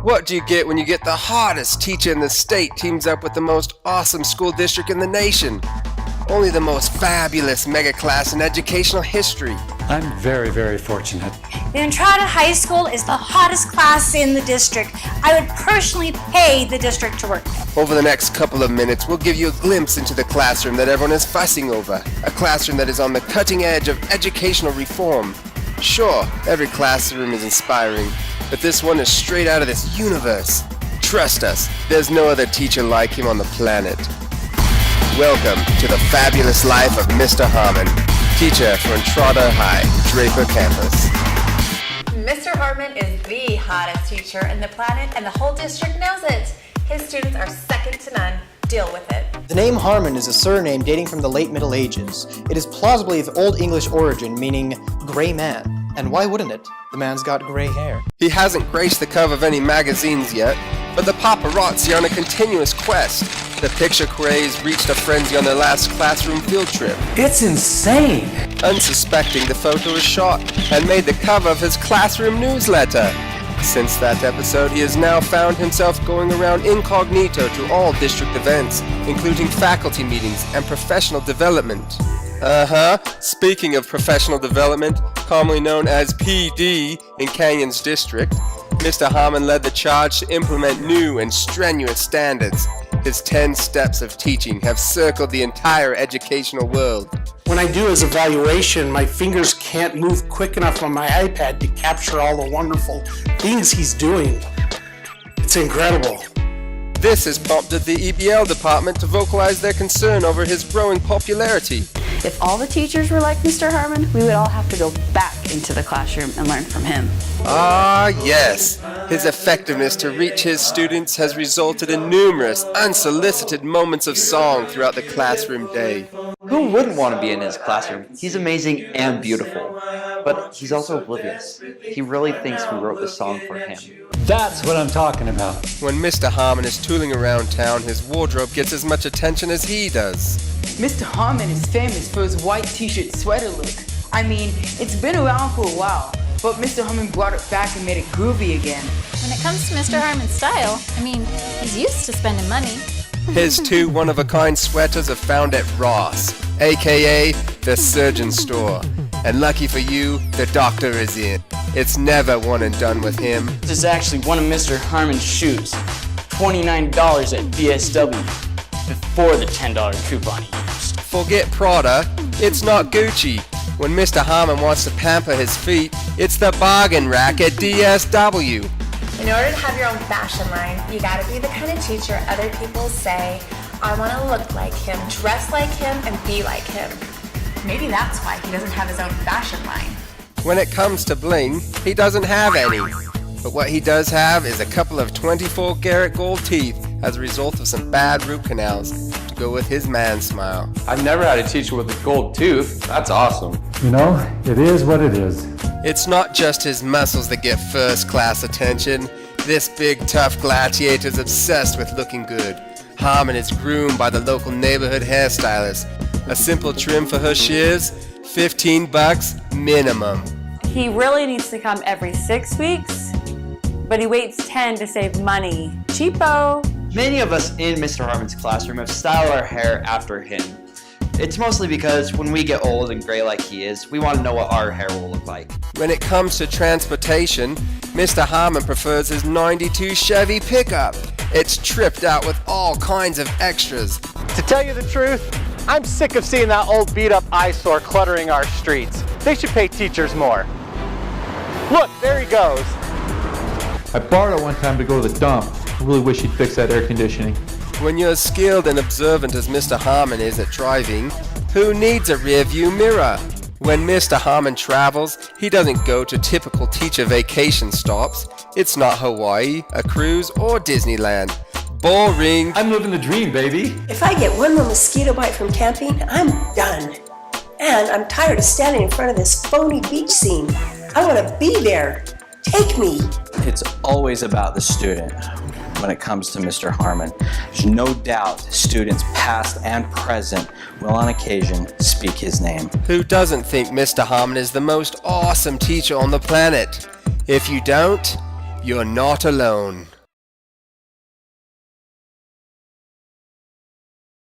What do you get when you get the hottest teacher in the state teams up with the most awesome school district in the nation? Only the most fabulous mega class in educational history. I'm very, very fortunate. The Entrada High School is the hottest class in the district. I would personally pay the district to work. Over the next couple of minutes, we'll give you a glimpse into the classroom that everyone is fussing over. A classroom that is on the cutting edge of educational reform. Sure, every classroom is inspiring, but this one is straight out of this universe. Trust us, there's no other teacher like him on the planet. Welcome to the fabulous life of Mr. Harman, teacher for Entrada High, Draper Campus. Mr. Harman is the hottest teacher in the planet, and the whole district knows it. His students are second to none. Deal with it. The name Harman is a surname dating from the late Middle Ages. It is plausibly of Old English origin, meaning gray man. And why wouldn't it? The man's got gray hair. He hasn't graced the cover of any magazines yet, but the paparazzi are on a continuous quest. The picture craze reached a frenzy on their last classroom field trip. It's insane! Unsuspecting, the photo was shot and made the cover of his classroom newsletter. Since that episode, he has now found himself going around incognito to all district events, including faculty meetings and professional development. Speaking of professional development, commonly known as PD in Canyons District, Mr. Harman led the charge to implement new and strenuous standards. His 10 steps of teaching have circled the entire educational world. When I do his evaluation, my fingers can't move quick enough on my iPad to capture all the wonderful things he's doing. It's incredible. This has prompted the EBL department to vocalize their concern over his growing popularity. If all the teachers were like Mr. Harman, we would all have to go back into the classroom and learn from him. Ah, yes. His effectiveness to reach his students has resulted in numerous unsolicited moments of song throughout the classroom day. Who wouldn't want to be in his classroom? He's amazing and beautiful, but he's also oblivious. He really thinks we wrote the song for him. That's what I'm talking about. When Mr. Harman is tooling around town, his wardrobe gets as much attention as he does. Mr. Harman is famous for his white t-shirt sweater look. I mean, it's been around for a while, but Mr. Harman brought it back and made it groovy again. When it comes to Mr. Harman's style, I mean, he's used to spending money. His two one-of-a-kind sweaters are found at Ross, aka the surgeon store. And lucky for you, the doctor is in. It's never one and done with him. This is actually one of Mr. Harman's shoes. $29 at BSW, before the $10 coupon he used. Forget Prada, it's not Gucci. When Mr. Harman wants to pamper his feet, it's the bargain rack at DSW. In order to have your own fashion line, you gotta be the kind of teacher other people say, I wanna look like him, dress like him, and be like him. Maybe that's why he doesn't have his own fashion line. When it comes to bling, he doesn't have any. But what he does have is a couple of 24-karat gold teeth as a result of some bad root canals to go with his man smile. I've never had a teacher with a gold tooth. That's awesome. You know, it is what it is. It's not just his muscles that get first-class attention. This big, tough gladiator's obsessed with looking good. Harman is groomed by the local neighborhood hairstylist. A simple trim for her shears, $15 minimum. He really needs to come every 6 weeks, but he waits 10 to save money. Cheapo! Many of us in Mr. Harman's classroom have styled our hair after him. It's mostly because when we get old and gray like he is, we want to know what our hair will look like. When it comes to transportation, Mr. Harman prefers his '92 Chevy pickup. It's tripped out with all kinds of extras. To tell you the truth, I'm sick of seeing that old beat-up eyesore cluttering our streets. They should pay teachers more. Look, there he goes. I borrowed it one time to go to the dump. I really wish he'd fix that air conditioning. When you're as skilled and observant as Mr. Harman is at driving, who needs a rear-view mirror? When Mr. Harman travels, he doesn't go to typical teacher vacation stops. It's not Hawaii, a cruise, or Disneyland. Boring. I'm living the dream, baby. If I get one more mosquito bite from camping, I'm done. And I'm tired of standing in front of this phony beach scene. I want to be there. Take me. It's always about the student when it comes to Mr. Harman. There's no doubt students past and present will on occasion speak his name. Who doesn't think Mr. Harman is the most awesome teacher on the planet? If you don't, You're not alone.